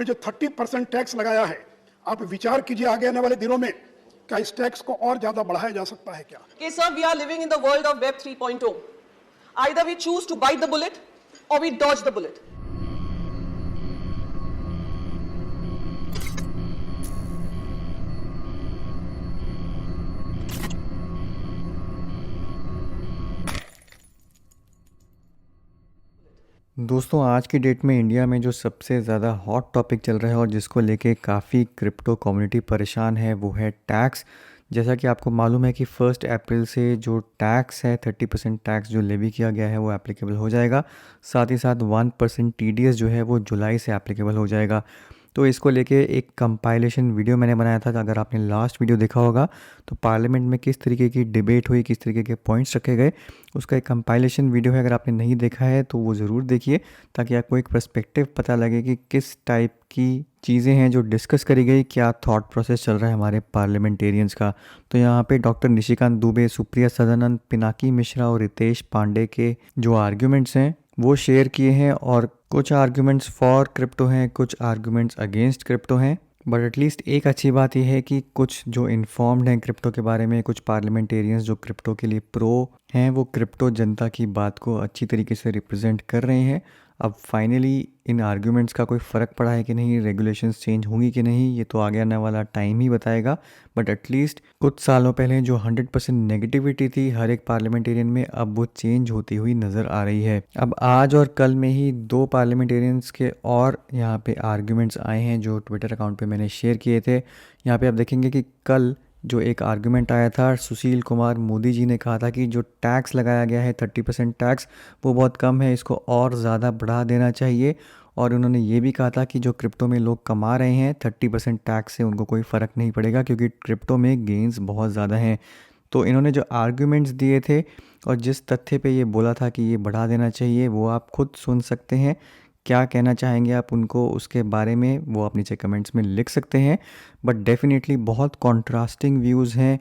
में जो 30% टैक्स लगाया है, आप विचार कीजिए आगे आने वाले दिनों में क्या इस टैक्स को और ज्यादा बढ़ाया जा सकता है क्या? Okay, sir, we are living in the world of Web 3.0. Either we choose to bite the bullet or we dodge the bullet. दोस्तों आज की डेट में इंडिया में जो सबसे ज़्यादा हॉट टॉपिक चल रहा है और जिसको लेके काफ़ी क्रिप्टो कम्युनिटी परेशान है वो है टैक्स। जैसा कि आपको मालूम है कि 1 अप्रैल से जो टैक्स है 30% टैक्स जो लेवी किया गया है वो एप्लीकेबल हो जाएगा। साथ ही साथ 1% टीडीएस जो है वो जुलाई से एप्लीकेबल हो जाएगा। तो इसको लेके एक कंपाइलेशन वीडियो मैंने बनाया था। अगर आपने लास्ट वीडियो देखा होगा तो पार्लियामेंट में किस तरीके की डिबेट हुई, किस तरीके के पॉइंट्स रखे गए, उसका एक कंपाइलेशन वीडियो है। अगर आपने नहीं देखा है तो वो ज़रूर देखिए ताकि आपको एक पर्सपेक्टिव पता लगे कि किस टाइप की चीज़ें हैं जो डिस्कस करी गई, क्या थॉट प्रोसेस चल रहा है हमारे पार्लियामेंटेरियंस का। तो यहाँ पे डॉक्टर निशिकांत दुबे, सुप्रिया सदानंद, पिनाकी मिश्रा और रितेश पांडे के जो आर्ग्यूमेंट्स हैं वो शेयर किए हैं और कुछ आर्ग्यूमेंट्स फॉर क्रिप्टो हैं, कुछ आर्ग्यूमेंट्स अगेंस्ट क्रिप्टो हैं। बट एटलीस्ट एक अच्छी बात यह है कि कुछ जो इन्फॉर्म्ड हैं क्रिप्टो के बारे में, कुछ पार्लियामेंटेरियंस जो क्रिप्टो के लिए प्रो हैं वो क्रिप्टो जनता की बात को अच्छी तरीके से रिप्रेजेंट कर रहे हैं। अब फाइनली इन आर्ग्यूमेंट्स का कोई फ़र्क पड़ा है कि नहीं, रेगुलेशंस चेंज होंगी कि नहीं, ये तो आगे आने वाला टाइम ही बताएगा। बट एटलीस्ट कुछ सालों पहले जो 100% नेगेटिविटी थी हर एक पार्लियामेंटेरियन में, अब वो चेंज होती हुई नज़र आ रही है। अब आज और कल में ही 2 पार्लियामेंटेरियंस के और यहाँ पे आर्ग्यूमेंट्स आए हैं जो ट्विटर अकाउंट पे मैंने शेयर किए थे। यहाँ पे आप देखेंगे कि कल जो एक आर्गुमेंट आया था, सुशील कुमार मोदी जी ने कहा था कि जो टैक्स लगाया गया है 30% टैक्स वो बहुत कम है, इसको और ज़्यादा बढ़ा देना चाहिए। और उन्होंने ये भी कहा था कि जो क्रिप्टो में लोग कमा रहे हैं 30% टैक्स से उनको कोई फ़र्क नहीं पड़ेगा क्योंकि क्रिप्टो में गेंस बहुत ज़्यादा हैं। तो इन्होंने जो आर्ग्यूमेंट्स दिए थे और जिस तथ्य पे ये बोला था कि ये बढ़ा देना चाहिए वो आप खुद सुन सकते हैं। क्या कहना चाहेंगे आप उनको उसके बारे में वो आप नीचे कमेंट्स में लिख सकते हैं। बट डेफिनेटली बहुत कॉन्ट्रास्टिंग व्यूज़ हैं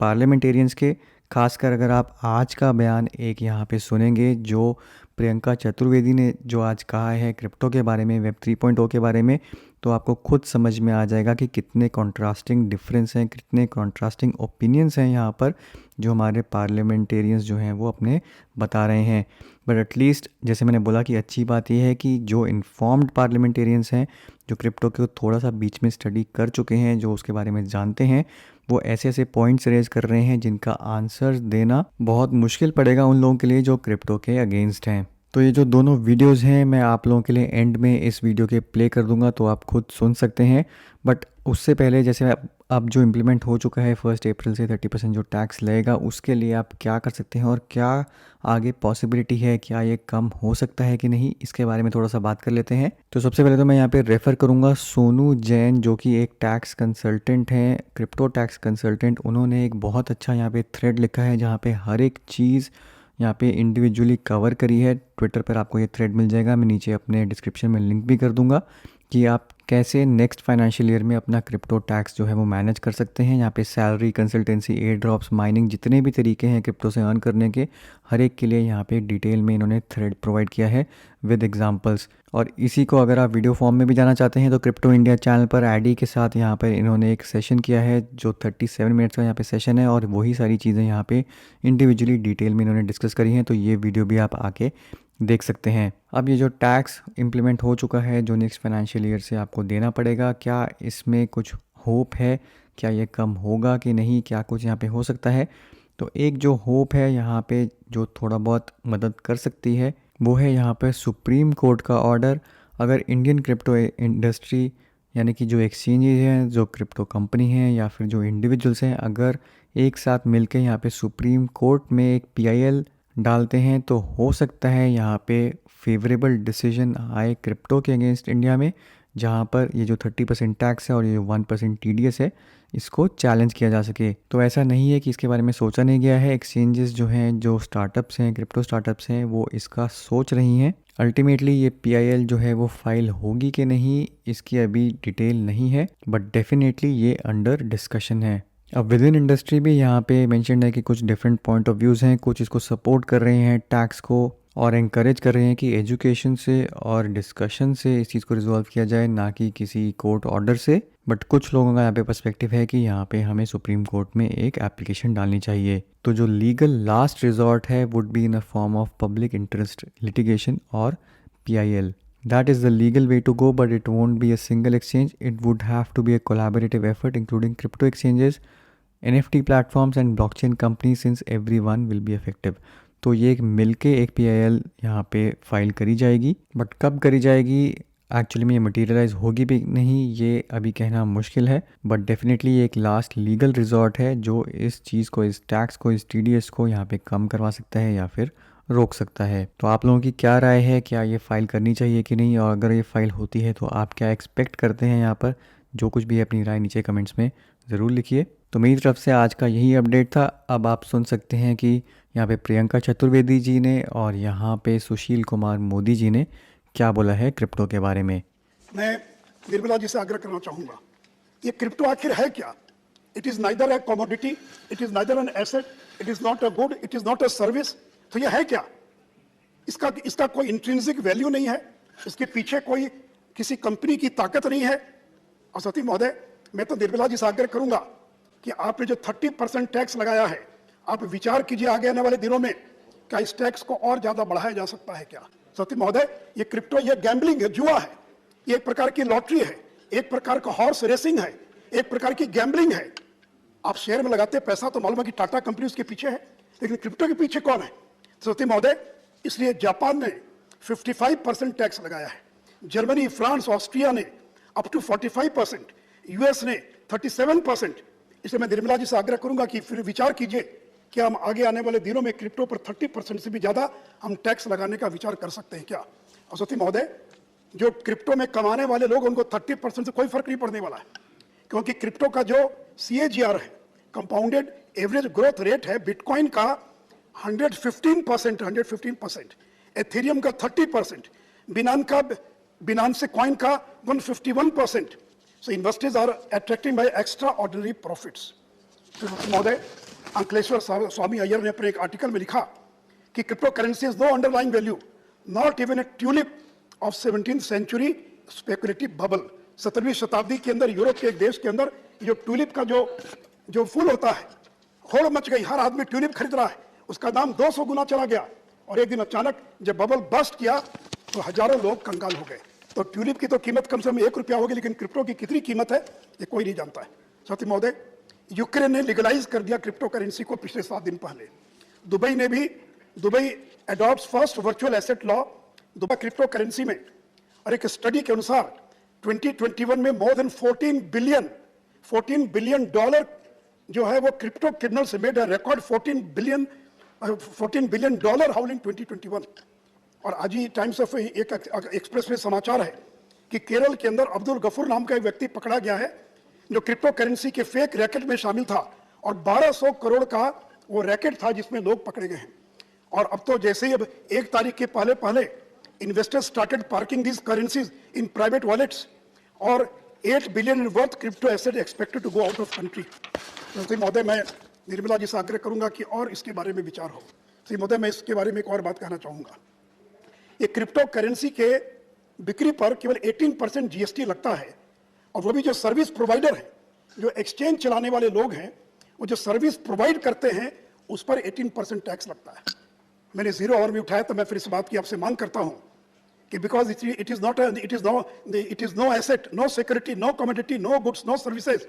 पार्लियामेंटेरियंस के। खासकर अगर आप आज का बयान एक यहाँ पे सुनेंगे जो प्रियंका चतुर्वेदी ने जो आज कहा है क्रिप्टो के बारे में, वेब 3.0 के बारे में, तो आपको खुद समझ में आ जाएगा कि कितने कॉन्ट्रास्टिंग डिफरेंस हैं, कितने कॉन्ट्रास्टिंग ओपिनियंस हैं यहाँ पर जो हमारे पार्लियामेंटेरियंस जो हैं वो अपने बता रहे हैं। बट एटलीस्ट जैसे मैंने बोला कि अच्छी बात यह है कि जो इन्फॉर्म्ड पार्लियामेंटेरियंस हैं, जो क्रिप्टो को थोड़ा सा बीच में स्टडी कर चुके हैं, जो उसके बारे में जानते हैं, वो ऐसे ऐसे पॉइंट्स रेज कर रहे हैं जिनका आंसर देना बहुत मुश्किल पड़ेगा उन लोगों के लिए जो क्रिप्टो के अगेंस्ट हैं। तो ये जो दोनों वीडियोस हैं मैं आप लोगों के लिए एंड में इस वीडियो के प्ले कर दूंगा तो आप खुद सुन सकते हैं। बट उससे पहले जैसे अब जो इम्प्लीमेंट हो चुका है 1 अप्रैल से 30% जो टैक्स लगेगा उसके लिए आप क्या कर सकते हैं और क्या आगे पॉसिबिलिटी है, क्या ये कम हो सकता है कि नहीं, इसके बारे में थोड़ा सा बात कर लेते हैं। तो सबसे पहले तो मैं यहाँ पे रेफ़र करूँगा सोनू जैन जो कि एक टैक्स कंसल्टेंट हैं, क्रिप्टो टैक्स कंसल्टेंट। उन्होंने एक बहुत अच्छा यहाँ पे थ्रेड लिखा है जहाँ पे हर एक चीज़ यहाँ पे इंडिविजुअली कवर करी है। ट्विटर पर आपको ये थ्रेड मिल जाएगा, मैं नीचे अपने डिस्क्रिप्शन में लिंक भी कर दूंगा कि आप कैसे नेक्स्ट फाइनेंशियल ईयर में अपना क्रिप्टो टैक्स जो है वो मैनेज कर सकते हैं। यहाँ पे salary, consultancy, air drops, mining, जितने भी तरीके हैं क्रिप्टो से अर्न करने के, हर एक के लिए यहाँ पे डिटेल में इन्होंने थ्रेड प्रोवाइड किया है विद एग्जांपल्स। और इसी को अगर आप वीडियो फॉर्म में भी जाना चाहते हैं तो क्रिप्टो इंडिया चैनल पर आईडी के साथ यहाँ पर इन्होंने एक सेशन किया है जो 37 मिनट्स का यहाँ पे सेशन है और वही सारी चीज़ें यहाँ पे इंडिविजुअली डिटेल में इन्होंने डिस्कस करी हैं। तो ये वीडियो भी आप आके देख सकते हैं। अब ये जो टैक्स इम्प्लीमेंट हो चुका है जो नेक्स्ट फाइनेंशियल ईयर से आपको देना पड़ेगा, क्या इसमें कुछ होप है, क्या ये कम होगा कि नहीं, क्या कुछ यहाँ पे हो सकता है? तो एक जो होप है यहाँ पे जो थोड़ा बहुत मदद कर सकती है वो है यहाँ पे सुप्रीम कोर्ट का ऑर्डर। अगर इंडियन क्रिप्टो इंडस्ट्री यानी कि जो एक्सचेंजेज हैं, जो क्रिप्टो कंपनी हैं या फिर जो इंडिविजुअल्स हैं, अगर एक साथ मिलकर यहाँ पे सुप्रीम कोर्ट में एक PIL डालते हैं तो हो सकता है यहाँ पे फेवरेबल डिसीजन आए क्रिप्टो के अगेंस्ट इंडिया में, जहाँ पर ये जो 30% टैक्स है और ये 1% TDS है इसको चैलेंज किया जा सके। तो ऐसा नहीं है कि इसके बारे में सोचा नहीं गया है। एक्सचेंजेस जो हैं, जो स्टार्टअप्स हैं, क्रिप्टो स्टार्टअप्स हैं, वो इसका सोच रही हैं। अल्टीमेटली ये PIL जो है वो फाइल होगी कि नहीं इसकी अभी डिटेल नहीं है, बट डेफिनेटली ये अंडर डिस्कशन है। अब विद इन इंडस्ट्री भी यहाँ पे मेंशन है कि कुछ डिफरेंट पॉइंट ऑफ व्यूज़ हैं, कुछ इसको सपोर्ट कर रहे हैं टैक्स को और encourage कर रहे हैं कि एजुकेशन से और डिस्कशन से इस चीज़ को रिजॉल्व किया जाए, ना कि किसी कोर्ट ऑर्डर से। बट कुछ लोगों का यहाँ पे पर्सपेक्टिव है कि यहाँ पे हमें सुप्रीम कोर्ट में एक एप्लीकेशन डालनी चाहिए। तो जो लीगल लास्ट रिजॉर्ट है would be in a form of public interest litigation और PIL. That is the legal way to go, but it won't be a single exchange. It would have to be a collaborative effort including crypto exchanges, NFT platforms and blockchain companies, since everyone will be effective. तो ये एक मिलके एक PIL यहाँ पे file करी जाएगी, but कब करी जाएगी एक्चुअली में ये मटीरियलाइज होगी भी नहीं ये अभी कहना मुश्किल है। बट डेफिनेटली ये एक लास्ट लीगल रिजॉर्ट है जो इस चीज़ को, इस टैक्स को, इस TDS को यहाँ पे कम करवा सकता है या फिर रोक सकता है। तो आप लोगों की क्या राय है, क्या ये फ़ाइल करनी चाहिए कि नहीं, और अगर ये फ़ाइल होती है तो आप क्या एक्सपेक्ट करते हैं यहाँ पर? जो कुछ भी है अपनी राय नीचे कमेंट्स में ज़रूर लिखिए। तो मेरी तरफ से आज का यही अपडेट था। अब आप सुन सकते हैं कि यहाँ पे प्रियंका चतुर्वेदी जी ने और यहाँ पे सुशील कुमार मोदी जी ने क्या बोला है क्रिप्टो के बारे में। मैं निर्मला जी से आग्रह करना चाहूंगा, ये क्रिप्टो आखिर है क्या? It is neither a commodity, it is neither an asset, it is not a good, it is not a service. तो ये है क्या? इसका कोई इंट्रिंसिक वैल्यू नहीं है, इसके पीछे कोई किसी कंपनी की ताकत नहीं है। और सती महोदय, मैं तो निर्मला जी से आग्रह करूंगा कि आपने जो 30% टैक्स लगाया है, आप विचार कीजिए आगे आने वाले दिनों में क्या इस टैक्स को और ज्यादा बढ़ाया जा सकता है क्या? सती महोदय, ये क्रिप्टो, ये गैम्बलिंग है, जुआ है, ये एक प्रकार की लॉटरी है, एक प्रकार का हॉर्स रेसिंग है, एक प्रकार की गैम्बलिंग है। आप शेयर में लगाते पैसा तो मालूम है कि टाटा कंपनी उसके पीछे है, लेकिन क्रिप्टो के पीछे कौन है? सती महोदय, इसलिए जापान ने 55% टैक्स लगाया है, जर्मनी, फ्रांस, ऑस्ट्रिया ने अप टू 45%, US ने 37%। इसलिए मैं निर्मला जी से आग्रह करूंगा कि फिर विचार कीजिए कि हम आगे आने वाले दिनों में क्रिप्टो पर 30% से भी ज्यादा हम टैक्स लगाने का विचार कर सकते हैं क्या? और सती महोदय, जो क्रिप्टो में कमाने वाले लोग, उनको 30% से कोई फर्क नहीं पड़ने वाला है, क्योंकि क्रिप्टो का जो CAGR है, कंपाउंडेड एवरेज ग्रोथ रेट है, बिटकॉइन का 115%, एथेरियम का 30%, बिनांस कॉइन का 151%। So investors are attracting by extraordinary profits. महोदय, अंकलेश्वर स्वामी अय्यर ने अपने एक आर्टिकल में लिखा कि crypto currency is no underlying value, not even a tulip of 17th century speculative bubble. 17वीं शताब्दी के अंदर यूरोप के एक देश के अंदर जो ट्यूलिप का जो फूल होता है, होड़ मच गई, हर आदमी ट्यूलिप खरीद रहा है, उसका दाम 200 गुना चला गया, और एक दिन अचानक जब बबल बस्ट किया तो हजारों लोग कंगाल हो गए। तो ट्यूलिप की तो कीमत कम से कम 1 रुपया होगी, लेकिन क्रिप्टो की कितनी कीमत है ये कोई नहीं जानता है। साथी महोदय, यूक्रेन ने लीगलाइज कर दिया क्रिप्टो करेंसी को पिछले 7 दिन पहले। Dubai adopts first virtual asset law Dubai crypto currency में, और एक स्टडी के अनुसार 2021 में मोर देन 14 बिलियन डॉलर जो है वो क्रिप्टो क्रिमिनल से मेड रिकॉर्ड 14 बिलियन डॉलर हाउल इन 2021। और आज ही टाइम्स ऑफ एक एक्सप्रेस में समाचार है कि केरल के अंदर अब्दुल गफूर नाम का एक व्यक्ति पकड़ा गया है जो क्रिप्टो करेंसी के फेक रैकेट में शामिल था, और 1200 करोड़ का वो रैकेट था जिसमें लोग पकड़े गए हैं। और अब तो जैसे ही अब 1 तारीख के पहले investors started parking this currencies in private wallets, और 8 billion worth crypto asset expected to go out of country. Shri महोदय, मैं निर्मला जी से आग्रह करूंगा कि और इसके बारे में विचार हो। श्री महोदय, मैं इसके बारे में एक और बात कहना चाहूंगा। ये क्रिप्टो करेंसी के बिक्री पर केवल 18% GST लगता है, और वो भी जो सर्विस प्रोवाइडर है, जो एक्सचेंज चलाने वाले लोग हैं, वो जो सर्विस प्रोवाइड करते हैं उस पर 18% टैक्स लगता है। मैंने 0 आवर में उठाया, तो मैं फिर इस बात की आपसे मांग करता हूं कि because it is no asset, no security, no commodity, no goods, no services,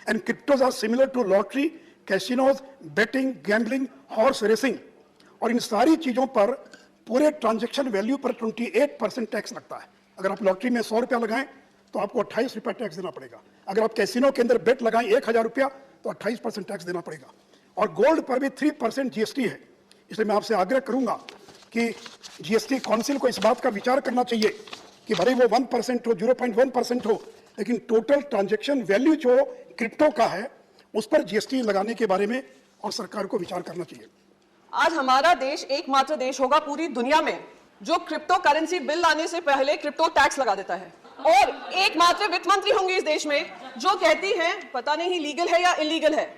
and cryptos are similar to lottery, casinos, betting, gambling, horse racing, और इन सारी चीजों पर पूरे ट्रांजैक्शन वैल्यू पर 28% टैक्स लगता है। अगर आप लॉटरी में 100 रुपया लगाएं तो आपको 28 रुपया टैक्स देना पड़ेगा। अगर आप कैसीनो के अंदर बेट लगाएं 1000 रुपया तो 28% टैक्स देना पड़ेगा, और गोल्ड पर भी 3% GST है। इसलिए मैं आपसे आग्रह करूंगा कि GST काउंसिल को इस बात का विचार करना चाहिए कि भले वो 1% हो, 0.1% हो, लेकिन टोटल ट्रांजैक्शन वैल्यू जो क्रिप्टो का है उस पर GST लगाने के बारे में और सरकार को विचार करना चाहिए। आज हमारा देश एकमात्र देश होगा पूरी दुनिया में जो क्रिप्टो करेंसी बिल लाने से पहले क्रिप्टो टैक्स लगा देता है, और एकमात्र वित्त मंत्री होंगे इस देश में जो कहती हैं पता नहीं लीगल है या इलीगल है,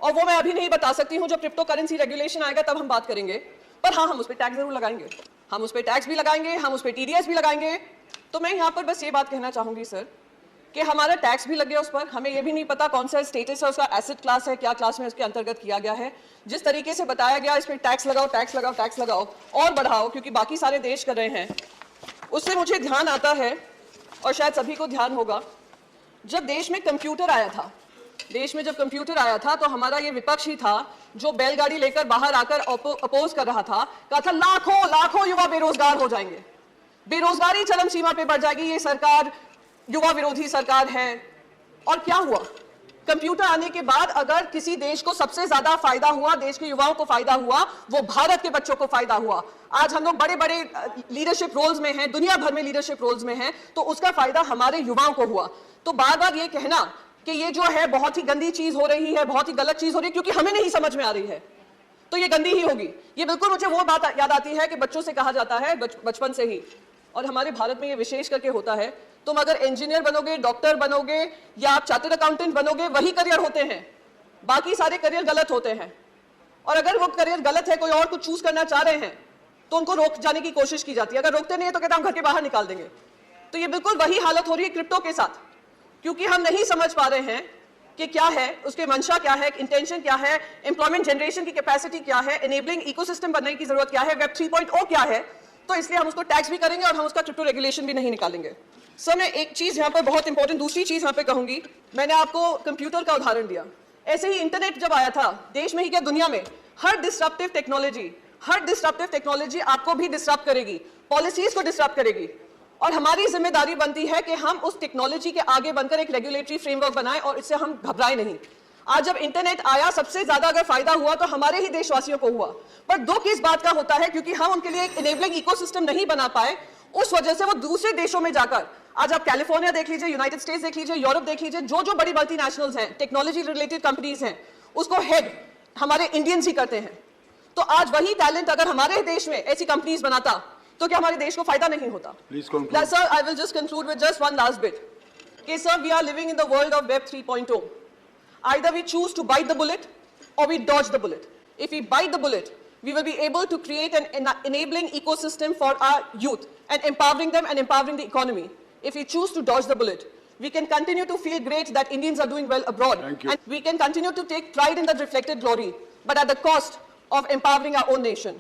और वो मैं अभी नहीं बता सकती हूं। जब क्रिप्टो करेंसी रेगुलेशन आएगा तब हम बात करेंगे, पर हाँ, हम उस पर टैक्स जरूर लगाएंगे। हम उस पर टैक्स भी लगाएंगे, हम उस पर टीडीएस भी लगाएंगे। तो मैं यहाँ पर बस ये बात कहना चाहूंगी सर कि हमारा टैक्स भी लग गया उस पर, हमें ये भी नहीं पता कौन सा स्टेटस है उसका, एसेट क्लास है, क्या क्लास में उसके अंतर्गत किया गया है। जिस तरीके से बताया गया इस पर टैक्स लगाओ, टैक्स लगाओ, टैक्स लगाओ और बढ़ाओ क्योंकि बाकी सारे देश कर रहे हैं, उससे मुझे ध्यान आता है और शायद सभी को ध्यान होगा, जब देश में कंप्यूटर आया था, देश में जब कंप्यूटर आया था तो हमारा ये विपक्ष ही था जो बैलगाड़ी लेकर बाहर आकर अपोज कर रहा था, कहा था लाखों लाखों युवा बेरोजगार हो जाएंगे, बेरोजगारी चरम सीमा पे बढ़ जाएगी, ये सरकार युवा विरोधी सरकार है। और क्या हुआ? कंप्यूटर आने के बाद अगर किसी देश को सबसे ज्यादा फायदा हुआ, देश के युवाओं को फायदा हुआ, वो भारत के बच्चों को फायदा हुआ। आज हम लोग बड़े बड़े लीडरशिप रोल्स में हैं, दुनिया भर में लीडरशिप रोल्स में हैं, तो उसका फायदा हमारे युवाओं को हुआ। तो बार बार ये कहना कि ये जो है बहुत ही गंदी चीज हो रही है, बहुत ही गलत चीज हो रही है क्योंकि हमें नहीं समझ में आ रही है, तो ये गंदी ही होगी। ये बिल्कुल मुझे वो बात याद आती है कि बच्चों से कहा जाता है बचपन से ही, और हमारे भारत में ये विशेष करके होता है, तुम अगर इंजीनियर बनोगे, डॉक्टर बनोगे या आप चार्टर्ड अकाउंटेंट बनोगे, वही करियर होते हैं, बाकी सारे करियर गलत होते हैं। और अगर वो करियर गलत है, कोई और कुछ चूज करना चाह रहे हैं, तो उनको रोक जाने की कोशिश की जाती है। अगर रोकते नहीं है तो कहते हम घर के बाहर निकाल देंगे। तो ये बिल्कुल वही हालत हो रही है क्रिप्टो के साथ, क्योंकि हम नहीं समझ पा रहे हैं कि क्या है, उसके मंशा क्या है, इंटेंशन क्या है, एम्प्लॉयमेंट जनरेशन की कैपेसिटी क्या है, एनेबलिंग इकोसिस्टम बनने की जरूरत क्या है, वेब 3.0 क्या है। तो इसलिए हम उसको टैक्स भी करेंगे और हम उसका क्रिप्टो रेगुलेशन भी नहीं निकालेंगे। सर मैं एक चीज यहाँ पर बहुत इंपॉर्टेंट, दूसरी चीज यहाँ पे कहूंगी, मैंने आपको कंप्यूटर का उदाहरण दिया, ऐसे ही इंटरनेट जब आया था, देश में ही क्या दुनिया में, हर डिस्ट्रप्टिव टेक्नोलॉजी आपको भी डिस्टर्ब करेगी, पॉलिसीज को डिस्टर्ब करेगी, और हमारी जिम्मेदारी बनती है कि हम उस टेक्नोलॉजी के आगे बनकर एक रेगुलेटरी फ्रेमवर्क बनाएं और इससे हम घबराएं नहीं। आज जब इंटरनेट आया, सबसे ज्यादा अगर फायदा हुआ तो हमारे ही देशवासियों को हुआ, पर दुख इस बात का होता है क्योंकि हम उनके लिए एक इनेबलिंग इकोसिस्टम नहीं बना पाए, उस वजह से वो दूसरे देशों में जाकर, आज आप कैलिफोर्निया देख लीजिए, यूनाइटेड स्टेट्स देख लीजिए, यूरोप देख लीजिए, जो जो बड़ी मल्टीनेशनल्स हैं, टेक्नोलॉजी रिलेटेड कंपनीज हैं, उसको हेड हमारे इंडियंस ही करते हैं। तो आज वही टैलेंट अगर हमारे देश में ऐसी कंपनीज बनाता तो क्या हमारे देश को फायदा नहीं होता? Sir I will just conclude with just one last bit कि sir we are living in the world of web 3.0. Either we choose to bite the bullet or we dodge the bullet. If we bite the bullet, we will be able to create an enabling ecosystem for our youth and empowering them and empowering the economy. If we choose to dodge the bullet, we can continue to feel great that Indians are doing well abroad. And we can continue to take pride in that reflected glory, but at the cost of empowering our own nation.